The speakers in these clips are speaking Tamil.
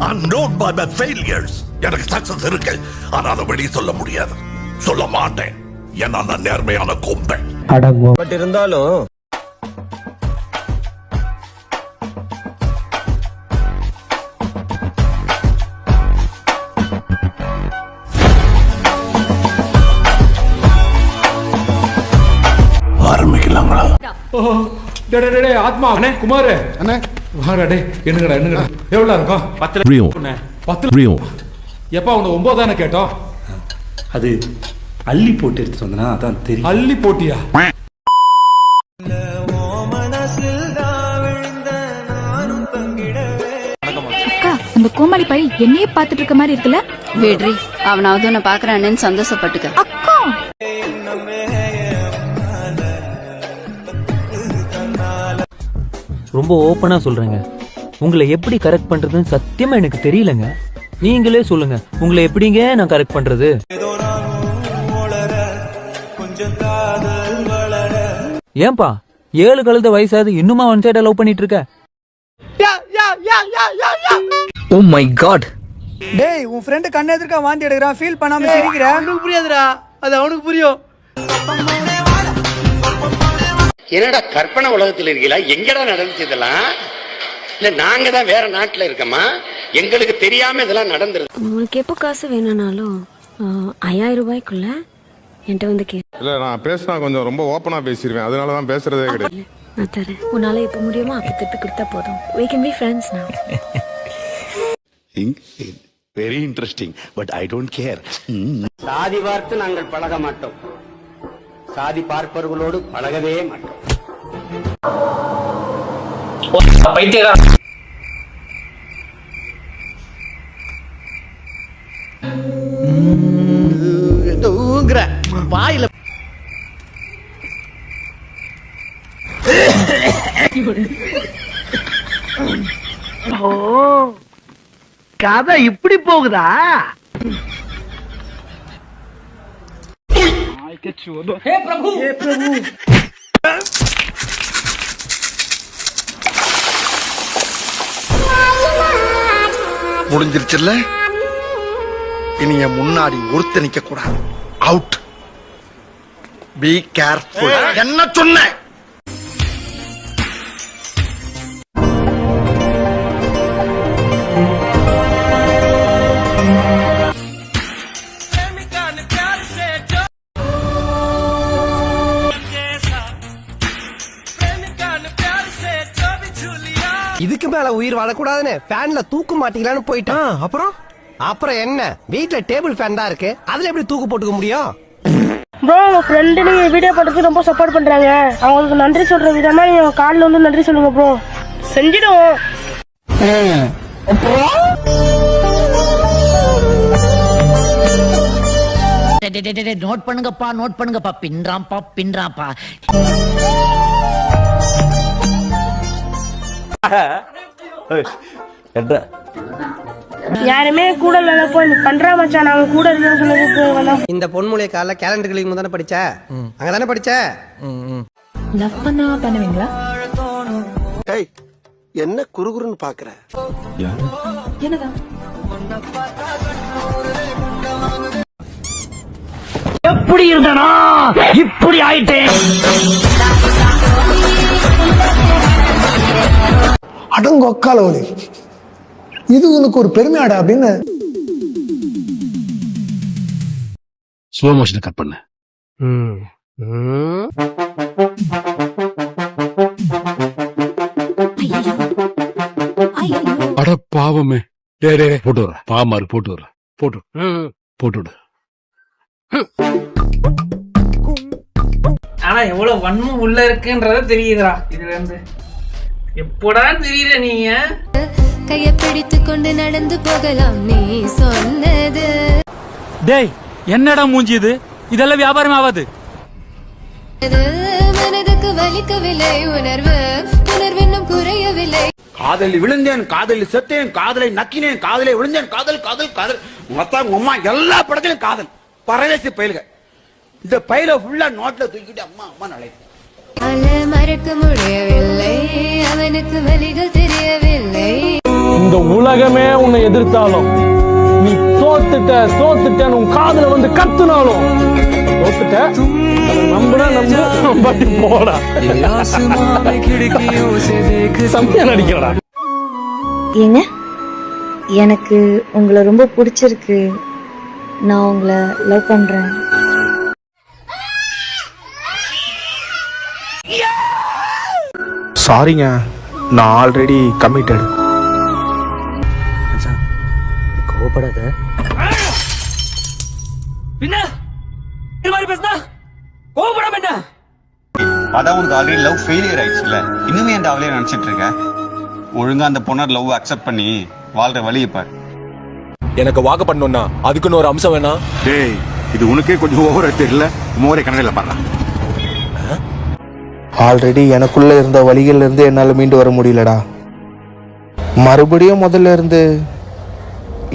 I'm known by my failures. எனக்கு சக்சஸ் இருக்கு, ஆனா அதை வெளியே சொல்ல முடியாது, சொல்ல மாட்டேன். ஏன்னா நான் நேர்மையான கொம்பன். பட் இருந்தாலும் ஆரம்பிக்கலாங்களா? ஆத்மா அண்ணே, குமார் அண்ணே, வாடா டே. என்னங்கடா என்னங்கடா, எவ்வளவு இருக்கும்? 10 எப்பா உன்னை 9 தானே கேட்டோம். அது அள்ளி போட்டு எடுத்து வந்தனா அதான் தெரியும். அள்ளி போட்டியா? அந்த கோமாளி பை என்னையே பாத்துட்டு இருக்க மாதிரி இருக்குல்ல. வேட்ரி, அவனாவது உன்னை பாக்குறான்னு சந்தோஷப்பட்டுக்க. அக்கா ரொம்ப ஓப்பனா சொல்றேங்க, உங்களை எப்படி கரெக்ட் பண்றதுன்னு சத்தியமா எனக்கு தெரியலங்க. நீங்களே சொல்லுங்க, உங்களை எப்படிங்க நான் கரெக்ட் பண்றது? ஏன்பா 7 கழுத வயசாது இன்னுமா ஒன் சைடா லவ் பண்ணிட்டு இருக்க? Oh my God. டேய், உன் ஃப்ரெண்ட் கண்ண எதிர்க்க வாந்தி எடுக்கறான், ஃபீல் பண்ணாம சிரிக்கிற. அவனுக்கு புரியாதுடா, அது அவனுக்கு புரியும். என்னடா கற்பனை உலகத்தில் இருக்கீங்களா? எங்கடா நடந்துச்சு இதெல்லாம்? இல்ல நாங்க தான் வேற நாட்டுல இருக்கோமா? எங்களுக்கு தெரியாம இதெல்லாம் நடந்துருது. உங்களுக்கு எப்போ காசு வேணும்னாலும் 5000 ரூபாய்க்குள்ள என்கிட்ட வந்து கே. இல்ல நான் பேசினா கொஞ்சம் ரொம்ப ஓப்பனா பேசிடுவேன், அதனால தான் பேசுறதே கிடையாது. நான் தரேன், உன்னால எப்ப முடியுமோ அப்ப திருப்பி கொடுத்தா போதும். We can be friends now. Very interesting, but I don't care. சாதி பார்த்து நாங்கள் பழக மாட்டோம், சாதி பார்ப்பவர்களோடு பழகவே மாட்டோம். வாயில கதை இப்படி போகுதா? முடிஞ்சிருச்சுல்ல, இனி என் முன்னாடி ஒருத்த நிக்க கூடாது. அவுட். Be careful. என்ன சொன்ன? இதுக்கு மேல உயிர் வாழக்கூடாதுன்னு ஃபேன்ல தூக்கு மாட்டிக்கலான்னு போயிட்டான். அப்புறம் என்ன, வீட்ல டேபிள் ஃபேன் தான் இருக்கு, அதுல எப்படி தூக்கு போட்டுக்க முடியும்? ப்ரோ, உங்க ஃப்ரெண்டு நீங்க வீடியோ போடுறதுக்கு ரொம்ப சப்போர்ட் பண்றாங்க. அவங்களுக்கு நன்றி சொல்ற விதமா நீங்க கால்ல வந்து நன்றி சொல்லுங்க ப்ரோ. செஞ்சிடுவோம். நோட் பண்ணுங்கப்பா, நோட் பண்ணுங்கப்பா. பின்றாம்பா பின்றாம்பா. யாருமே கூட இல்ல, போய் பண்றா மச்சான், நாங்க கூட இருக்கேன்னு சொன்னதுக்கு இந்த பொன்மொழிய கால கேலண்டர் கிளிக்கு தானே படிச்ச? அங்கதானே படிச்ச? லவ் பண்ணா பண்ணுவீங்களா? ஏய், என்ன குறுகுறுன்னு பாக்குற? என்னதான் எப்படி இருந்தனா இப்படி ஆயிட்டேன். அடங்கொக்கால ஒலி, இது உனக்கு ஒரு பெருமையாடா அப்படின்னு ஸ்லோ மோஷன் கட் பண்ண. அட பாவமே. டே போட்டு வர, பாவமா இருக்கு, போட்டு வர, போட்டு விடு. ஆனா எவ்வளவு வன்மம் உள்ள இருக்குன்றத தெரியுதுடா இதுல இருந்து. எப்படா தெரியல நீங்க கைய பிடித்து கொண்டு நடந்து போகலாம் நீ சொன்னது. டேய், என்னடா மூஞ்சி இது? இதெல்லாம் வியாபாரம் ஆகாது. மனதுக்கு வலிக்கவில்லை, உணர்வு உணர்வென்னும் குறையவில்லை. காதலி விழுந்தேன், காதலி செத்தேன், காதலை நக்கினேன், காதலை விழுந்தேன், காதல் காதல் காதல். மொத்தம் அம்மா எல்லா படத்திலும் காதல். பரதேசி பயிலுக. இந்த பயில ஃபுல்லா நோட்ல தூக்கிட்டு அம்மா அம்மா நழைப்பு. மறக்க முடியவில்லை, அவனுக்கு வலிகள் தெரியவில்லை. இந்த உலகமே உன்னை எதிர்த்தாலும் நீ தோத்துட்டன்னு உன் காதுல வந்து கத்துனாலும் தோத்துட்ட நம்புனா நம்பாட்டி போடா சமையா நடிக்கிறடா. ஏங்க எனக்கு உங்களை ரொம்ப பிடிச்சிருக்கு, நான் உங்களை லவ் பண்றேன். சாரிங்க, நான் ஆல்ரெடி கமிட்டட். கோபப்படாத. பின்ன இது மாதிரி பேசுனா கோபப்படாம என்ன? அதான் உனக்கு ஆல்ரெடி லவ் ஃபெயிலியர் ஆயிடுச்சுல்ல, இன்னுமே அந்த அவளையே நினைச்சிட்டு இருக்க. ஒழுங்கா அந்த பொண்ணை லவ் அக்செப்ட் பண்ணி வாழ்ற வழியை பாரு. எனக்கு வாக்கு பண்ணணும்னா அதுக்குன்னு ஒரு அம்சம் வேணா. டேய், இது உனக்கே கொஞ்சம் ஓவரா தெரியல. மோரே கண்ணாடியில பாரு. ஆல்ரெடி எனக்குள்ள இருந்த வழிகள்ல இருந்து என்னால மீண்டு வர முடியலடா. மறுபடியும் முதல்ல இருந்து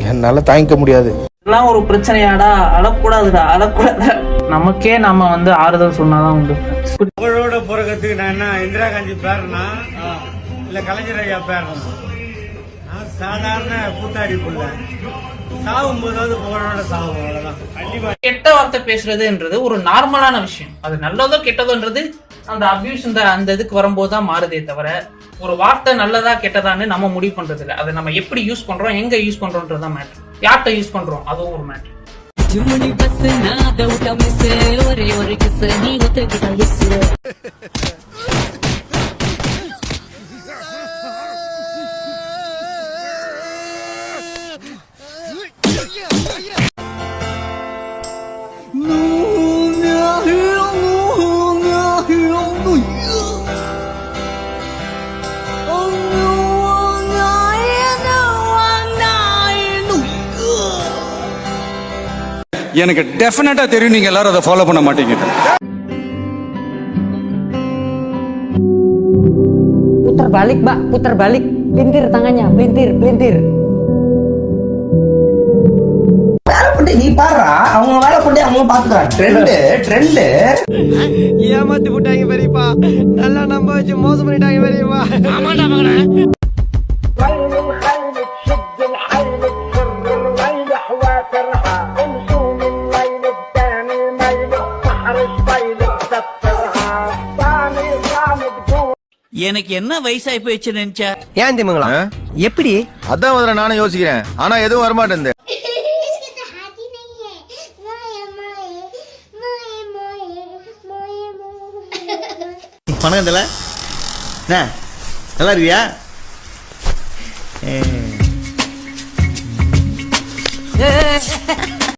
என்னால தாங்கிக்க முடியாது. இதெல்லாம் ஒரு பிரச்சனையாடா? அழக்கூடாதுடா, அழக்கூடாது. நமக்கே நம்ம வந்து ஆறுதல் சொன்னாதான் உண்டு. புகழோட பிறக்கிறதுக்கு நான் என்ன இந்திரா காந்தி பேரனா இல்ல கலைஞர் ஐயா பேரனா? நான் சாதாரண கூத்தாடி புள்ள. சாகும் போதாவது புகழோட சாகும், அவ்வளவுதான். கண்டிப்பா கெட்ட வார்த்தை பேசுறதுன்றது ஒரு நார்மலான விஷயம். அது நல்லதோ கெட்டதோன்றது அந்த அபியூஸ் அந்த இதுக்கு வரும்போது தான் மாறுதே தவிர, ஒரு வார்த்தை நல்லதா கெட்டதான்னு நம்ம முடிவு பண்றது இல்லை. அதை நம்ம எப்படி யூஸ் பண்றோம், எங்க யூஸ் பண்றோம்ன்றதான் மேட்டர். யார்கிட்ட யூஸ் பண்றோம் அதுவும் ஒரு மேட்டர். எனக்கு டெஃபினட்டா தெரியும் நீங்க எல்லாரும் அதை ஃபாலோ பண்ண மாட்டீங்க. Putar balik, Mbak, putar balik. Pelintir tangannya, pelintir. நீ பாருடா, அவங்க வேலை பண்ணி அவங்க பாத்துக்கிறாங்க. ட்ரெண்ட் ஏமாத்தி போட்டாங்க பெரியப்பா. நல்லா நம்ப வச்சு மோசம் பண்ணிட்டாங்க பெரியப்பா. ஆமாடா மகனே. எனக்கு என்ன வயசாகி போயிடுச்சு நினைச்சா? ஏன் திமுங்களா எப்படி? அதான் முதல்ல நானும் யோசிக்கிறேன், ஆனா எதுவும் வரமாட்டேன். பணம் இதுல நல்லா இருக்கியா? ஏ